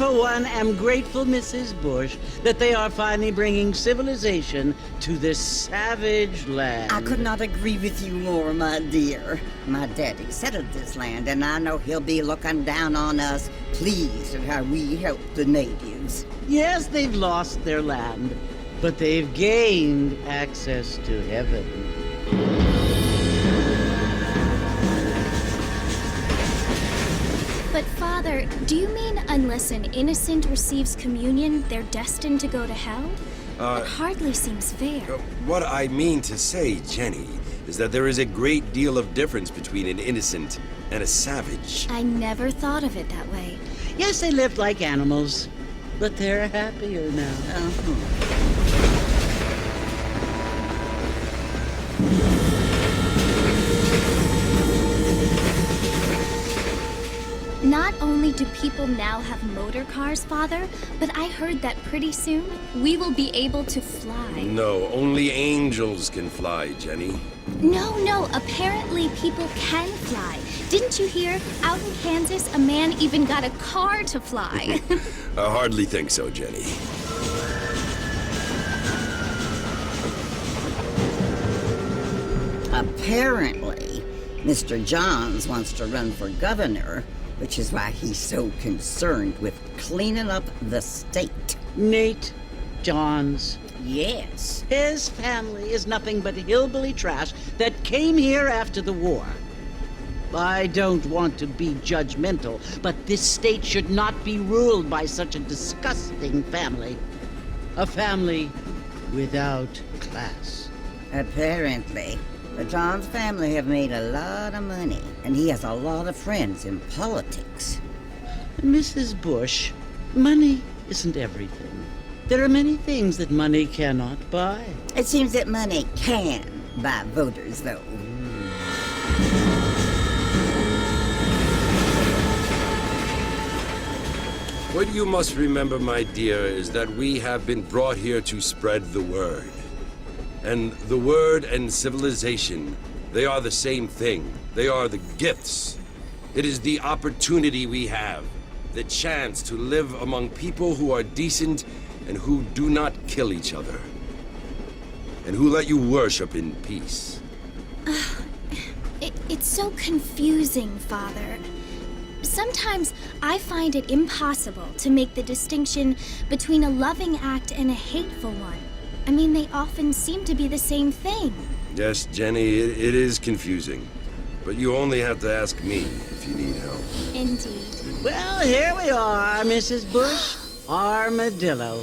for one, am grateful, Mrs. Bush, that they are finally bringing civilization to this savage land. I could not agree with you more, my dear. My daddy settled this land, and I know he'll be looking down on us, pleased at how we help the natives. Yes, they've lost their land, but they've gained access to heaven. But Father, do you mean unless an innocent receives communion, they're destined to go to hell? It hardly seems fair. What I mean to say, Jenny, is that there is a great deal of difference between an innocent and a savage. I never thought of it that way. Yes, they lived like animals, but they're happier now. Not only do people now have motor cars, Father, but I heard that pretty soon we will be able to fly. No, only angels can fly, Jenny. No, apparently people can fly. Didn't you hear? Out in Kansas, a man even got a car to fly. I hardly think so, Jenny. Apparently, Mr. Johns wants to run for governor, which is why he's so concerned with cleaning up the state. Nate Johns. Yes. His family is nothing but hillbilly trash that came here after the war. I don't want to be judgmental, but this state should not be ruled by such a disgusting family. A family without class. Apparently. The Johns family have made a lot of money, and he has a lot of friends in politics. Mrs. Bush, money isn't everything. There are many things that money cannot buy. It seems that money can buy voters, though. What you must remember, my dear, is that we have been brought here to spread the word. And the word and civilization, they are the same thing. They are the gifts. It is the opportunity we have, the chance to live among people who are decent and who do not kill each other, and who let you worship in peace. It's so confusing, Father. Sometimes I find it impossible to make the distinction between a loving act and a hateful one. I mean, they often seem to be the same thing. Yes, Jenny, it is confusing. But you only have to ask me if you need help. Indeed. Well, here we are, Mrs. Bush. Armadillo.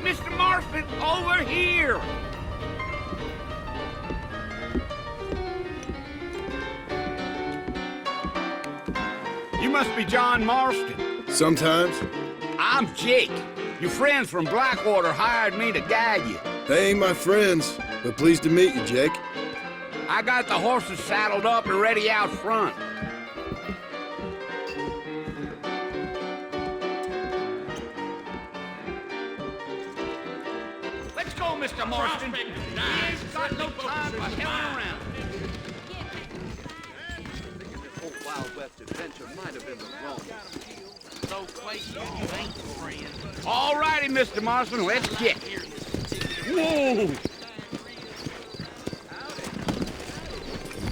Mr. Marston, over here! You must be John Marston. Sometimes. I'm Jake. Your friends from Blackwater hired me to guide you. They ain't my friends, but pleased to meet you, Jake. I got the horses saddled up and ready out front. Let's go, Mr. Marston. We ain't got no time for hanging around. Old Wild West adventure might have been the wrong. So places you ain't friends. All righty, Mr. Marston, let's get. Whoa!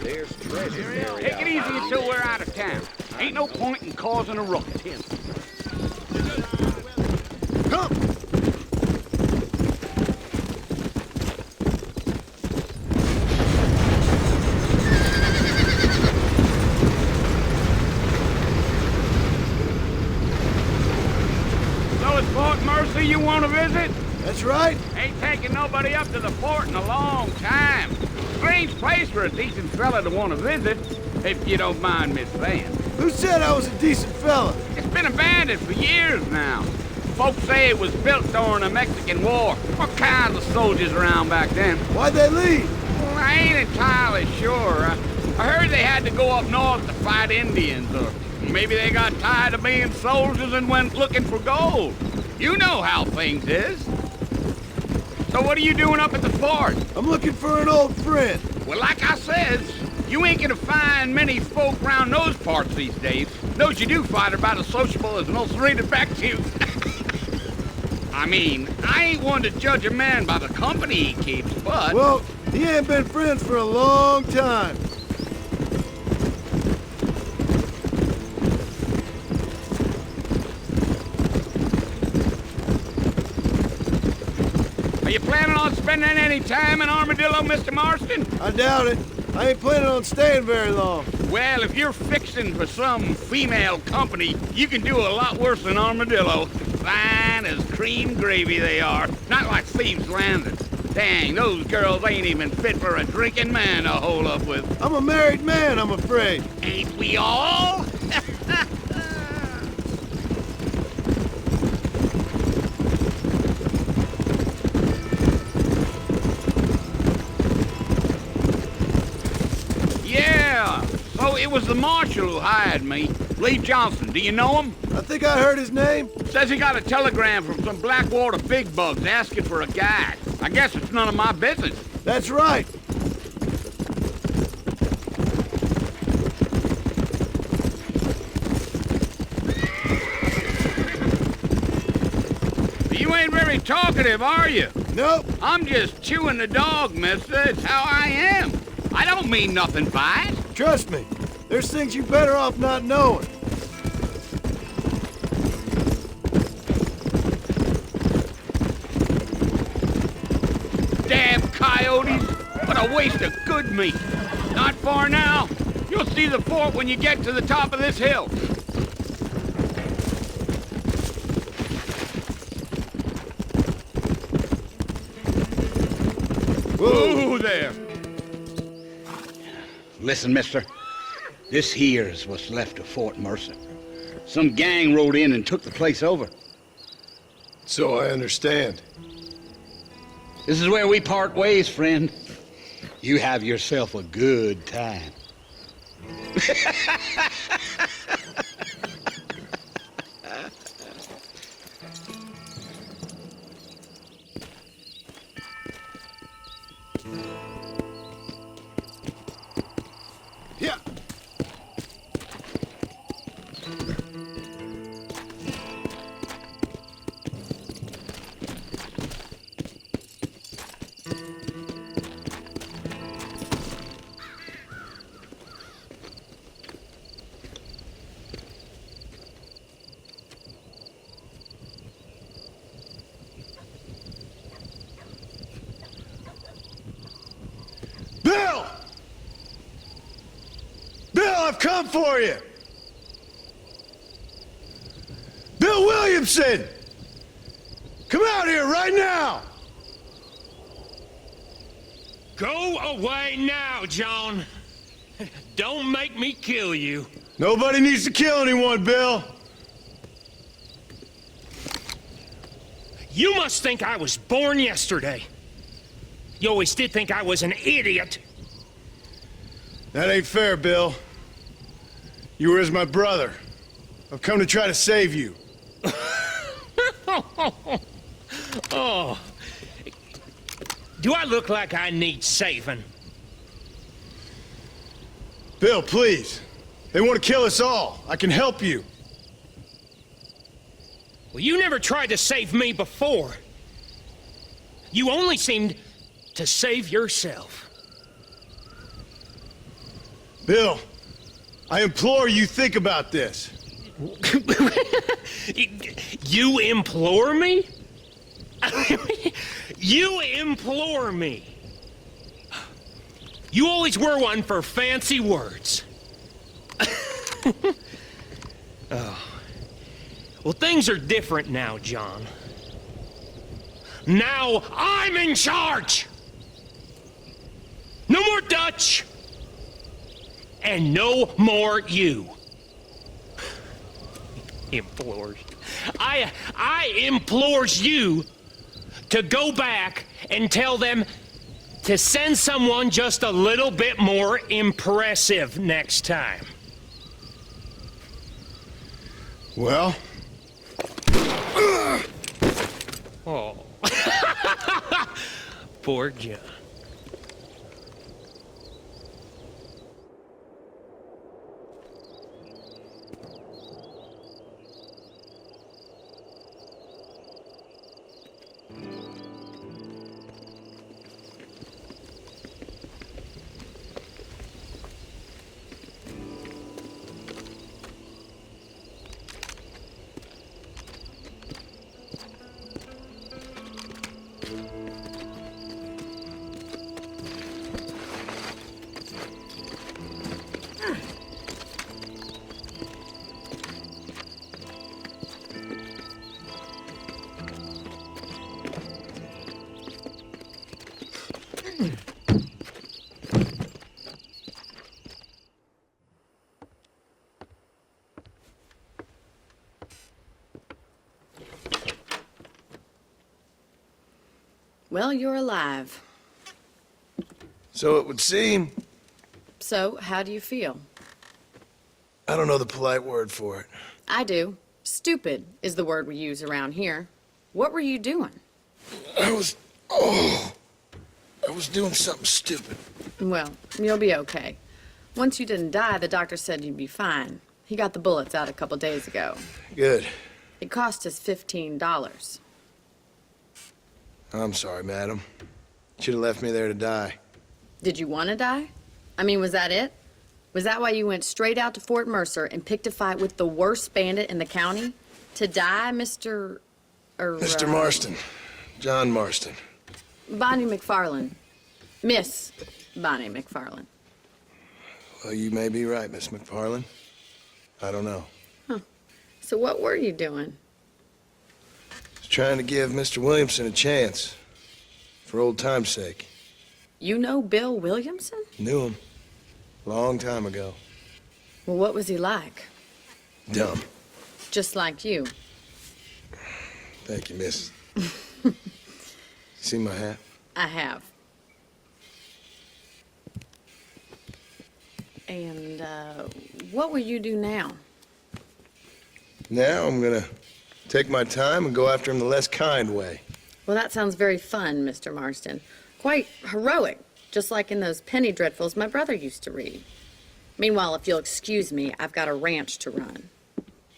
There's treasure. Take it easy until we're out of town. Ain't no point in causing a ruckus. Come! fella's Fort Mercy you want to visit? That's right. Ain't taking nobody up to the fort in a long time. Strange place for a decent fella to want to visit, if you don't mind me saying. Who said I was a decent fella? It's been abandoned for years now. Folks say it was built during the Mexican War. All kinds of soldiers around back then. Why'd they leave? Well, I ain't entirely sure. I heard they had to go up north to fight Indians, or maybe they got tired of being soldiers and went looking for gold. You know how things is. So what are you doing up at the fort? I'm looking for an old friend. Well, like I says, you ain't gonna find many folk round those parts these days. Those you do find are about as sociable as an ulcerated back tooth. I mean, I ain't one to judge a man by the company he keeps, but... Well, he ain't been friends for a long time. Are you planning on spending any time in Armadillo, Mr. Marston? I doubt it. I ain't planning on staying very long. Well, if you're fixing for some female company, you can do a lot worse than Armadillo. Fine as cream gravy they are. Not like Thieves' Landing. Dang, those girls ain't even fit for a drinking man to hole up with. I'm a married man, I'm afraid. Ain't we all? Yeah, so it was the marshal who hired me. Lee Johnson, do you know him? I think I heard his name. Says he got a telegram from some Blackwater big bugs asking for a guide. I guess it's none of my business. That's right. You ain't very talkative, are you? Nope. I'm just chewing the dog, mister. It's how I am. I don't mean nothing by it. Trust me. There's things you better off not knowing. Damn coyotes. What a waste of good meat. Not far now. You'll see the fort when you get to the top of this hill. Whoa there. Listen, mister. This here's what's left of Fort Mercer. Some gang rode in and took the place over. So I understand. This is where we part ways, friend. You have yourself a good time. Yeah. Bill! Bill, I've come for you! Bill Williamson! Come out here right now! Go away now, John. Don't make me kill you. Nobody needs to kill anyone, Bill. You must think I was born yesterday. You always did think I was an idiot. That ain't fair, Bill. You were as my brother. I've come to try to save you. Oh. Do I look like I need saving? Bill, please. They want to kill us all. I can help you. Well, you never tried to save me before. You only seemed to save yourself. Bill, I implore you think about this. You implore me? You implore me. You always were one for fancy words. Oh. Well, things are different now, John. Now I'm in charge! No more Dutch! And no more you. Implores. I implores you to go back and tell them to send someone just a little bit more impressive next time. Well? Oh. Poor John. Well, you're alive. So it would seem. So, how do you feel? I don't know the polite word for it. I do. Stupid is the word we use around here. What were you doing? I was doing something stupid. Well, you'll be okay. Once you didn't die, the doctor said you'd be fine. He got the bullets out a couple days ago. Good. It cost us $15. I'm sorry, madam. Should have left me there to die. Did you want to die? I mean, was that it? Was that why you went straight out to Fort Mercer and picked a fight with the worst bandit in the county? To die, Mr. Mr. Marston. John Marston. Bonnie McFarland. Miss Bonnie McFarland. Well, you may be right, Miss McFarland. I don't know. So what were you doing? Just trying to give Mr. Williamson a chance. For old time's sake. You know Bill Williamson? Knew him. Long time ago. Well, what was he like? Dumb. Just like you. Thank you, miss. See my hat? I have. And, what will you do now? Now I'm gonna take my time and go after him the less kind way. Well, that sounds very fun, Mr. Marston. Quite heroic, just like in those penny dreadfuls my brother used to read. Meanwhile, if you'll excuse me, I've got a ranch to run.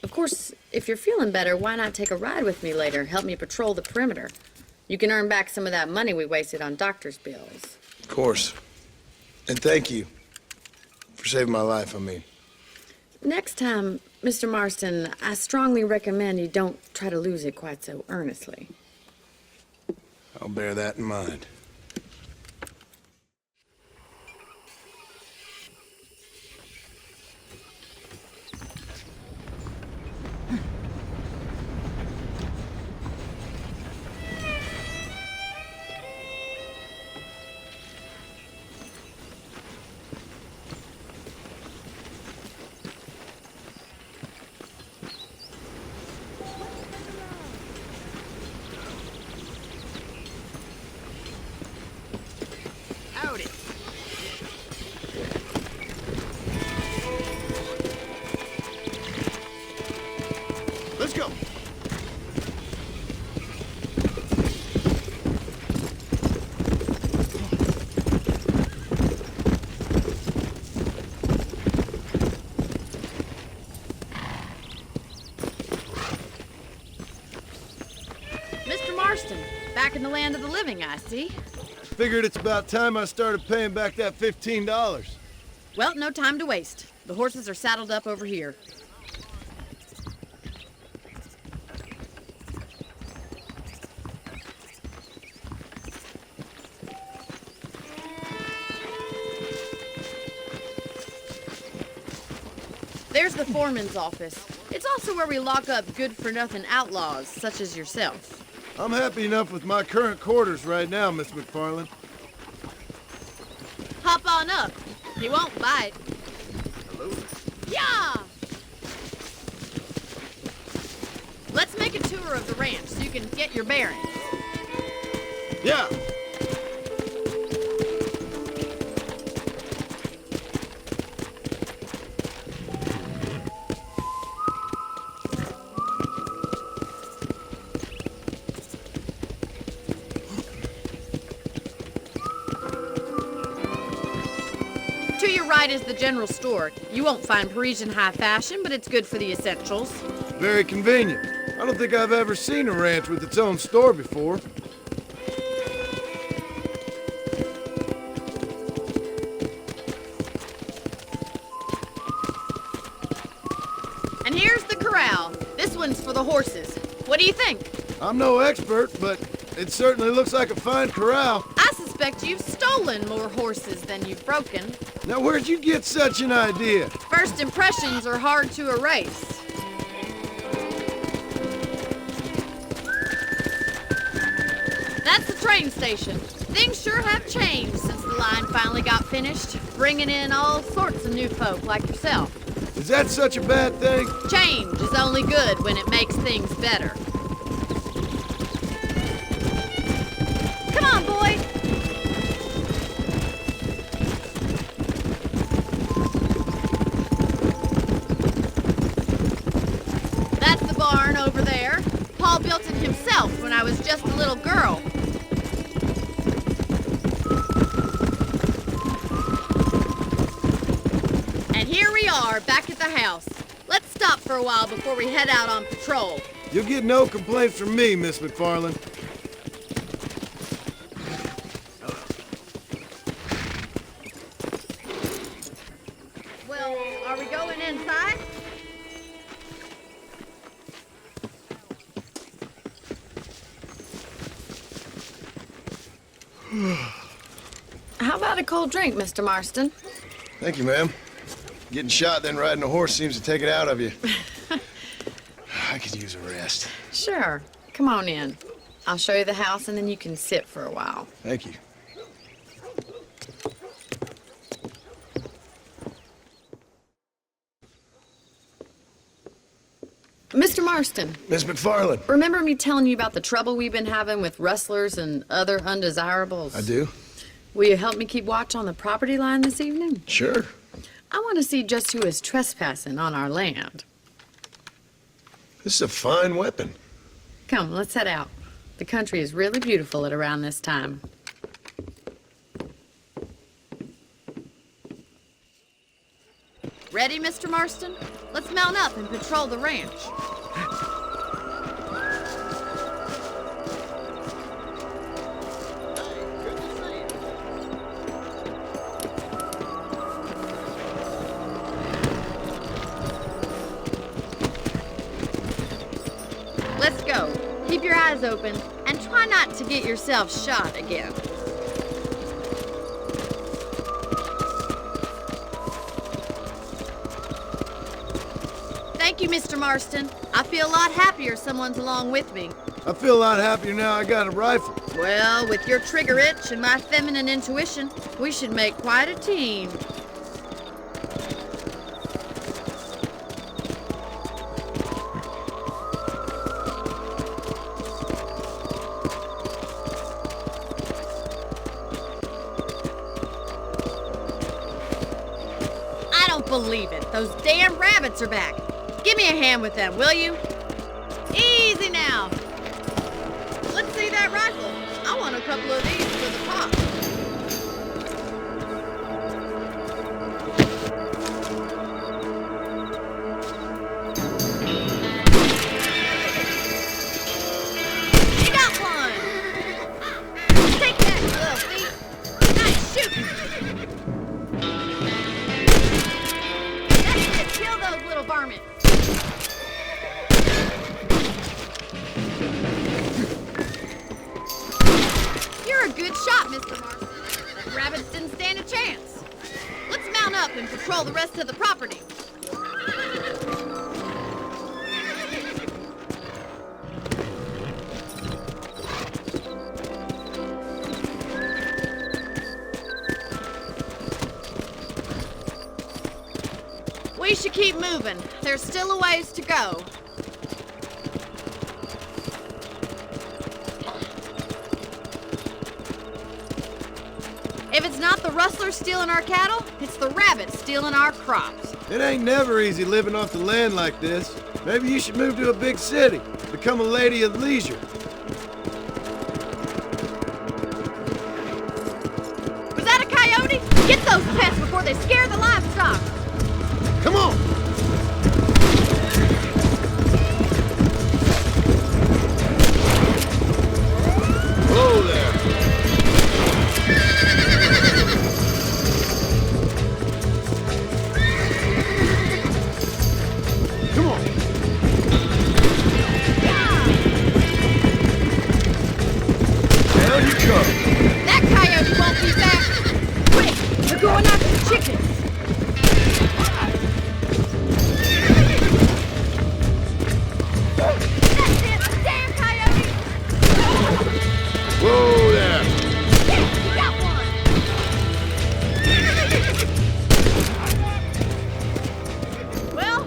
Of course, if you're feeling better, why not take a ride with me later? Help me patrol the perimeter. You can earn back some of that money we wasted on doctor's bills. Of course. And thank you. For saving my life, I mean. Next time, Mr. Marston, I strongly recommend you don't try to lose it quite so earnestly. I'll bear that in mind. Howdy. Let's go. Mr. Marston, back in the land of the living, I see. Figured it's about time I started paying back that $15. Well, no time to waste. The horses are saddled up over here. There's the foreman's office. It's also where we lock up good-for-nothing outlaws, such as yourself. I'm happy enough with my current quarters right now, Miss McFarland. Hop on up. He won't bite. Hello. Yeah! Let's make a tour of the ranch so you can get your bearings. Yeah. To your right is the general store. You won't find Parisian high fashion, but it's good for the essentials. Very convenient. I don't think I've ever seen a ranch with its own store before. And here's the corral. This one's for the horses. What do you think? I'm no expert, but it certainly looks like a fine corral. I suspect you've stolen more horses than you've broken. Now, where'd you get such an idea? First impressions are hard to erase. That's the train station. Things sure have changed since the line finally got finished, bringing in all sorts of new folk like yourself. Is that such a bad thing? Change is only good when it makes things better. Come on, boy. That's the barn over there. Paul built it himself when I was just a little girl. And here we are, back at the house. Let's stop for a while before we head out on patrol. You'll get no complaints from me, Miss McFarland. Well, are we going inside? How about a cold drink, Mr. Marston? Thank you, ma'am. Getting shot, then riding a horse seems to take it out of you. I could use a rest. Sure. Come on in. I'll show you the house, and then you can sit for a while. Thank you. Mr. Marston, Miss McFarland. remember me telling you about the trouble we've been having with rustlers and other undesirables? I do? Will you help me keep watch on the property line this evening? Sure. I want to see just who is trespassing on our land. This is a fine weapon. Come, let's head out. The country is really beautiful at around this time. Ready, Mr. Marston? Let's mount up and patrol the ranch. Let's go. Keep your eyes open and try not to get yourself shot again. Thank you, Mr. Marston. I feel a lot happier someone's along with me. I feel a lot happier now I got a rifle. Well, with your trigger itch and my feminine intuition, we should make quite a team. I don't believe it. Those damn rabbits are back. Give me a hand with them, will you? Easy now. Let's see that rifle. I want a couple of these for the pop. You got one. Take that, you little thief. Nice shooting. That's it. Kill those little varmints. You're a good shot, Mr. Marston. Rabbits didn't stand a chance. Let's mount up and patrol the rest of the property. keep moving. There's still a ways to go. If it's not the rustlers stealing our cattle, it's the rabbits stealing our crops. It ain't never easy living off the land like this. Maybe you should move to a big city, become a lady of leisure. Was that a coyote? Get those pests before they scare the livestock. Come on! Whoa there! Come on! Down you come! That coyote won't be back. Quick, they're going after the chickens. That's it, damn coyote. Whoa there! You got one. Well,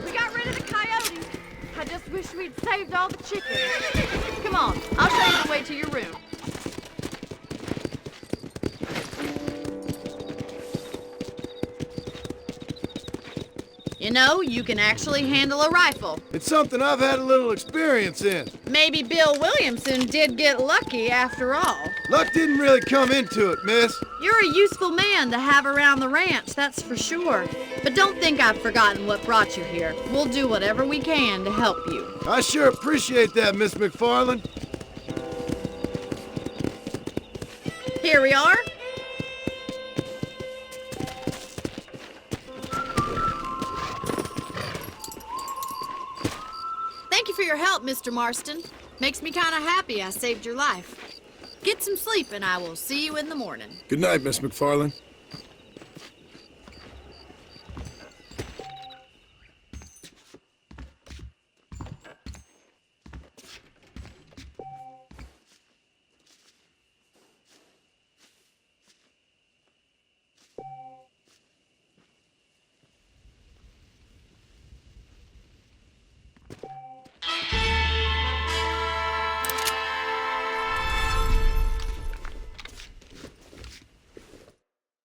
we got rid of the coyotes. I just wish we'd saved all the chickens. Come on, I'll show you the way to your room. You know, you can actually handle a rifle. It's something I've had a little experience in. Maybe Bill Williamson did get lucky after all. Luck didn't really come into it, miss. You're a useful man to have around the ranch, that's for sure. But don't think I've forgotten what brought you here. We'll do whatever we can to help you. I sure appreciate that, Miss McFarland. Here we are. Thank you for your help, Mr. Marston. Makes me kind of happy I saved your life. Get some sleep and I will see you in the morning. Good night, Miss McFarland.